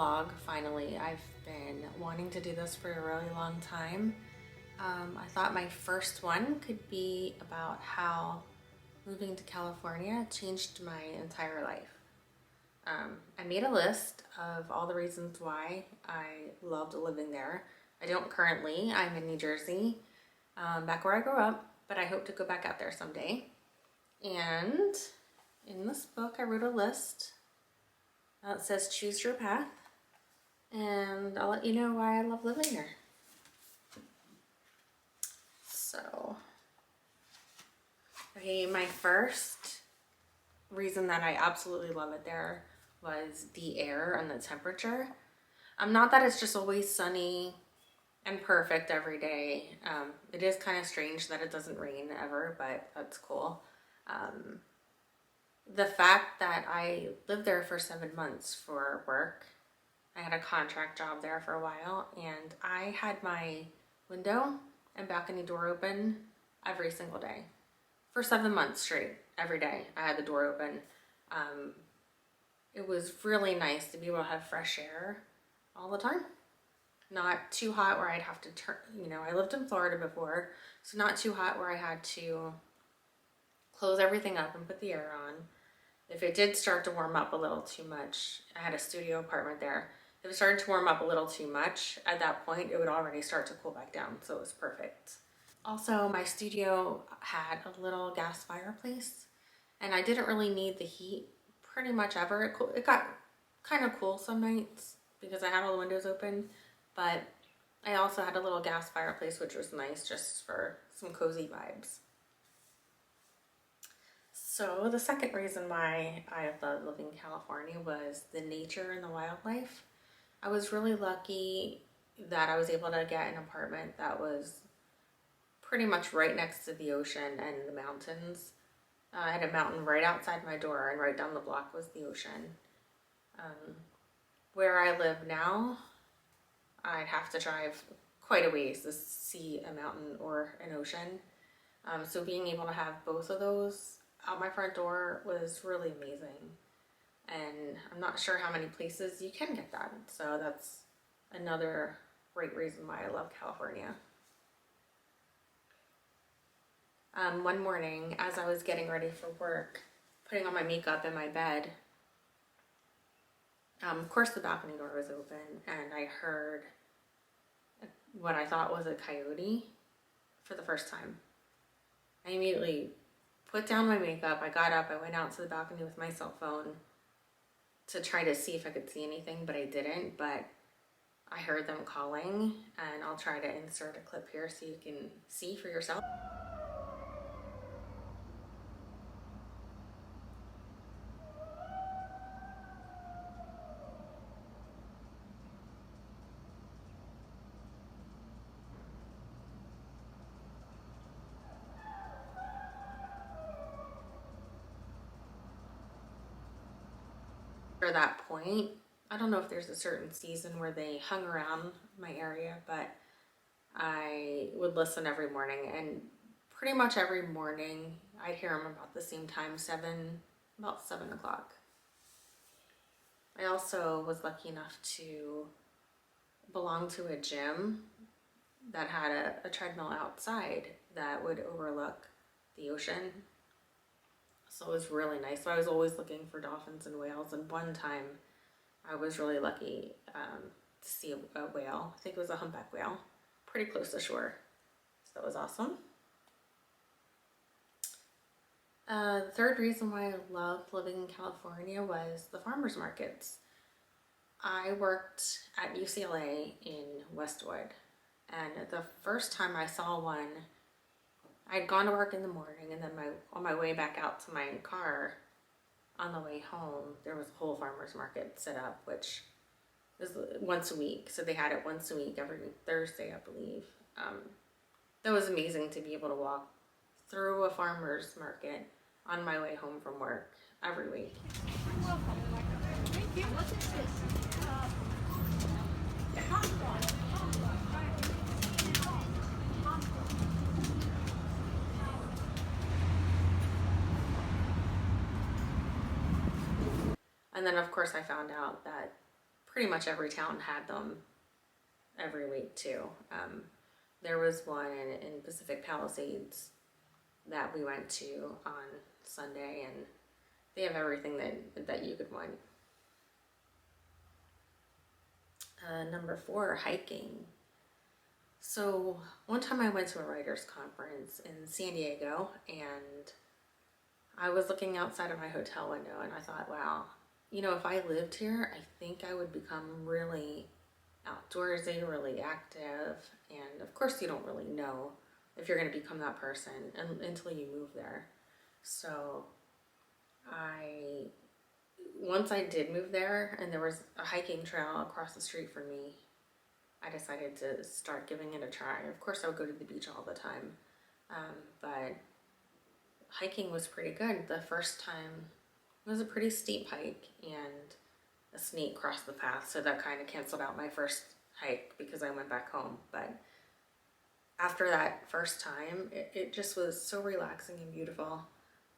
vlog finally. I've been wanting to do this for a really long time. I thought my first one could be about how moving to California changed my entire life. I made a list of all the reasons why I loved living there. I don't currently. I'm in New Jersey, back where I grew up, but I hope to go back out there someday. And in this book, I wrote a list. It says choose your path, and I'll let you know why I love living here. So, okay, my first reason that I absolutely love it there was the air and the temperature. Not that it's just always sunny and perfect every day. It is kind of strange that it doesn't rain ever, but that's cool. The fact that I lived there for 7 months for work, I had a contract job there for a while, and I had my window and balcony door open every single day for 7 months straight. Every day I had the door open. It was really nice to be able to have fresh air all the time. Not too hot where I'd have to turn, I lived in Florida before, so not too hot where I had to close everything up and put the air on. If it did start to warm up a little too much, I had a studio apartment there. If it started to warm up a little too much, at that point, it would already start to cool back down, so it was perfect. Also, my studio had a little gas fireplace, and I didn't really need the heat pretty much ever. It got kind of cool some nights because I had all the windows open, but I also had a little gas fireplace, which was nice just for some cozy vibes. So the second reason why I loved living in California was the nature and the wildlife. I was really lucky that I was able to get an apartment that was pretty much right next to the ocean and the mountains. I had a mountain right outside my door, and right down the block was the ocean. Where I live now, I'd have to drive quite a ways to see a mountain or an ocean. So being able to have both of those out my front door was really amazing. And I'm not sure how many places you can get that. So that's another great reason why I love California. One morning, as I was getting ready for work, putting on my makeup in my bed, of course the balcony door was open, and I heard what I thought was a coyote for the first time. I immediately put down my makeup, I got up, I went out to the balcony with my cell phone to try to see if I could see anything, but I didn't. But I heard them calling, and I'll try to insert a clip here so you can see for yourself. After that point, I don't know if there's a certain season where they hung around my area, but I would listen every morning, and pretty much every morning I'd hear them about the same time, about 7 o'clock. I also was lucky enough to belong to a gym that had a treadmill outside that would overlook the ocean. So it was really nice. So I was always looking for dolphins and whales, and one time I was really lucky to see a whale. I think it was a humpback whale, pretty close to shore. So that was awesome. The third reason why I loved living in California was the farmers markets. I worked at UCLA in Westwood, and the first time I saw one, I'd gone to work in the morning, and then on my way back out to my car, on the way home, there was a whole farmer's market set up, which is once a week. So they had it once a week, every Thursday, I believe. That was amazing to be able to walk through a farmer's market on my way home from work every week. You're welcome. Thank you. What is this? And then of course I found out that pretty much every town had them every week too. There was one in Pacific Palisades that we went to on Sunday, and they have everything that you could want. Number 4, hiking. So one time I went to a writers conference in San Diego, and I was looking outside of my hotel window and I thought, wow, if I lived here, I think I would become really outdoorsy, really active. And of course you don't really know if you're going to become that person until you move there. So once I did move there and there was a hiking trail across the street from me, I decided to start giving it a try. Of course, I would go to the beach all the time, but hiking was pretty good. The first time it was a pretty steep hike, and a snake crossed the path, so that kind of canceled out my first hike because I went back home. But after that first time, it just was so relaxing and beautiful,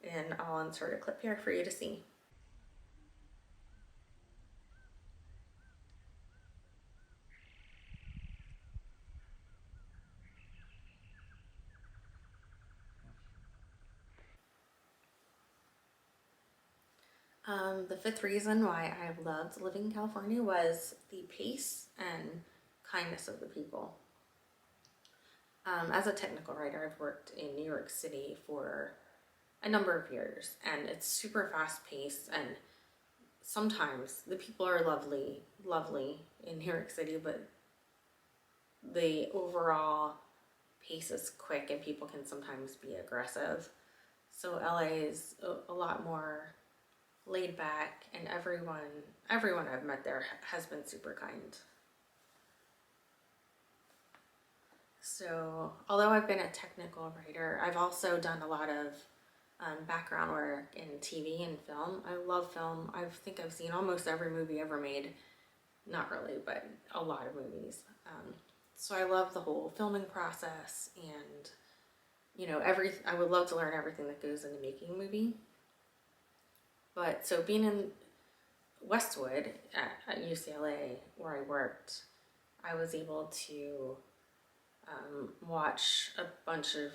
and I'll insert a clip here for you to see. The 5th reason why I loved living in California was the pace and kindness of the people. As a technical writer, I've worked in New York City for a number of years, and it's super fast paced, and sometimes the people are lovely in New York City, but the overall pace is quick and people can sometimes be aggressive. So LA is a lot more laid back, and everyone I've met there has been super kind. So although I've been a technical writer, I've also done a lot of background work in TV and film. I love film. I think I've seen almost every movie ever made. Not really, but a lot of movies. So I love the whole filming process, and I would love to learn everything that goes into making a movie. But so being in Westwood at UCLA, where I worked, I was able to watch a bunch of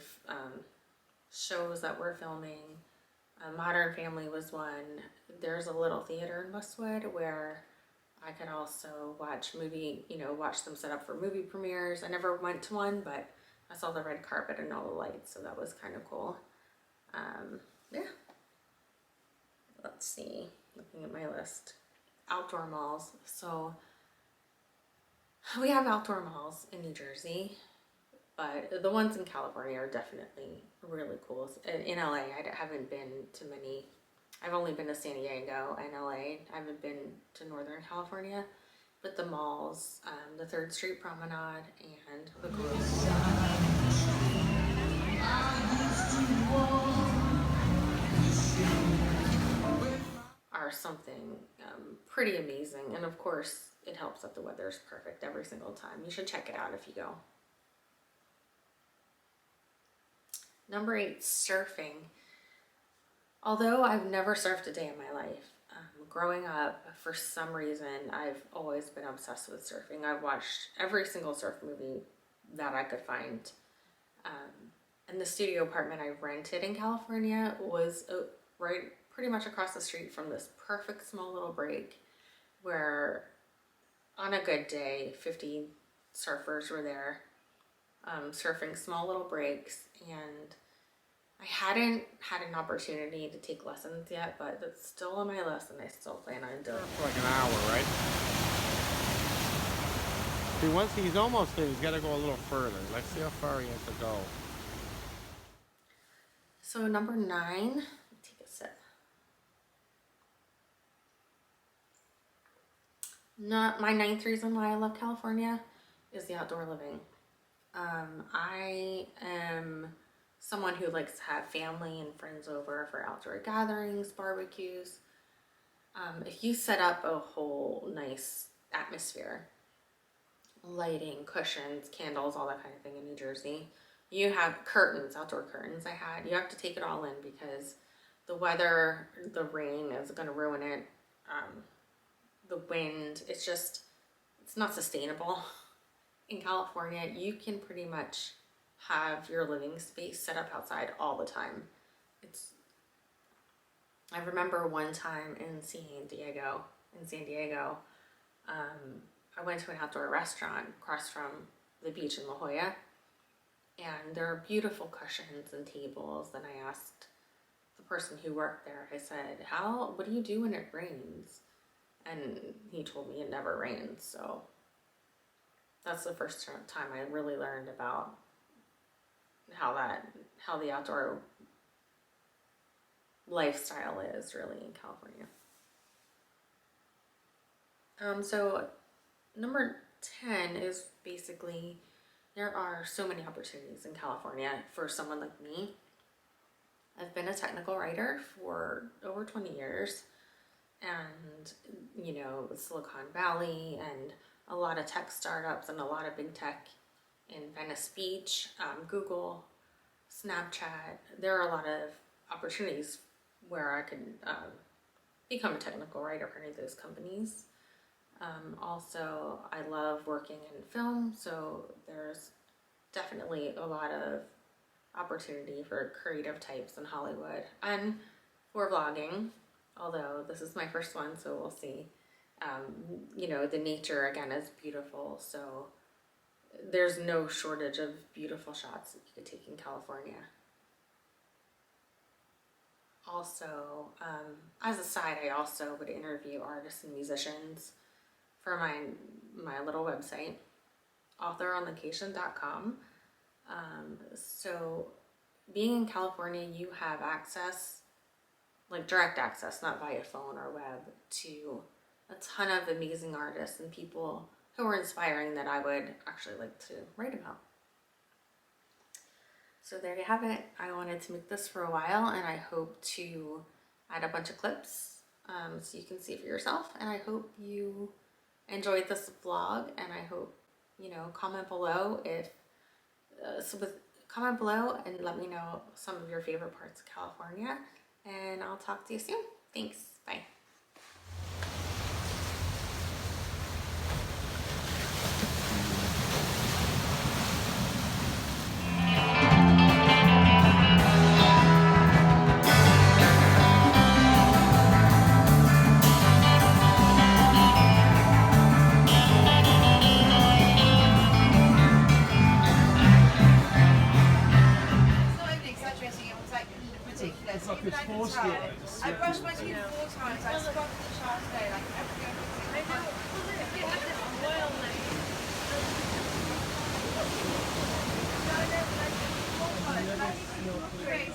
shows that we're filming. Modern Family was one. There's a little theater in Westwood where I could also watch them set up for movie premieres. I never went to one, but I saw the red carpet and all the lights, so that was kind of cool. Yeah. Let's see, looking at my list. Outdoor malls. So we have outdoor malls in New Jersey, but the ones in California are definitely really cool. In LA, I haven't been to many. I've only been to San Diego and LA. I haven't been to Northern California, but the malls, the 3rd Street Promenade and the Grove are something pretty amazing. And of course, it helps that the weather is perfect every single time. You should check it out if you go. Number 8, surfing. Although I've never surfed a day in my life, growing up, for some reason, I've always been obsessed with surfing. I've watched every single surf movie that I could find. And the studio apartment I rented in California was right pretty much across the street from this perfect small little break where on a good day, 50 surfers were there surfing small little breaks, and I hadn't had an opportunity to take lessons yet, but it's still on my list and I still plan on doing it. For like an hour, right? See, once he's almost there, he's got to go a little further. Let's see how far he has to go. So number 9, take a sip. Not my 9th reason why I love California is the outdoor living. I am someone who likes to have family and friends over for outdoor gatherings, barbecues. If you set up a whole nice atmosphere, lighting, cushions, candles, all that kind of thing in New Jersey, you have curtains, outdoor curtains you have to take it all in because the weather, the rain is going to ruin it. the wind. It's not sustainable. In California, you can pretty much have your living space set up outside all the time. I remember one time in San Diego, I went to an outdoor restaurant across from the beach in La Jolla, and there are beautiful cushions and tables. And I asked the person who worked there, I said, what do you do when it rains? And he told me it never rains. So that's the first time I really learned about how the outdoor lifestyle is really in California. So number 10 is basically, there are so many opportunities in California for someone like me. I've been a technical writer for over 20 years, and Silicon Valley and a lot of tech startups and a lot of big tech in Venice Beach, Google, Snapchat. There are a lot of opportunities where I could become a technical writer for any of those companies. Also, I love working in film, so there's definitely a lot of opportunity for creative types in Hollywood, and for vlogging, although this is my first one, so we'll see. The nature again is beautiful, so there's no shortage of beautiful shots that you could take in California. Also, as a side, I also would interview artists and musicians for my little website, Authoronlocation.com. So being in California, you have access, like direct access, not via phone or web, to a ton of amazing artists and people who are inspiring that I would actually like to write about. So there you have it. I wanted to make this for a while, and I hope to add a bunch of clips so you can see for yourself. And I hope you enjoyed this vlog, and I hope, comment below comment below and let me know some of your favorite parts of California, and I'll talk to you soon. Thanks. Bye. I brushed my teeth 4 times. I scrubbed the shower today, like everything. I know. If you have this oil like, great.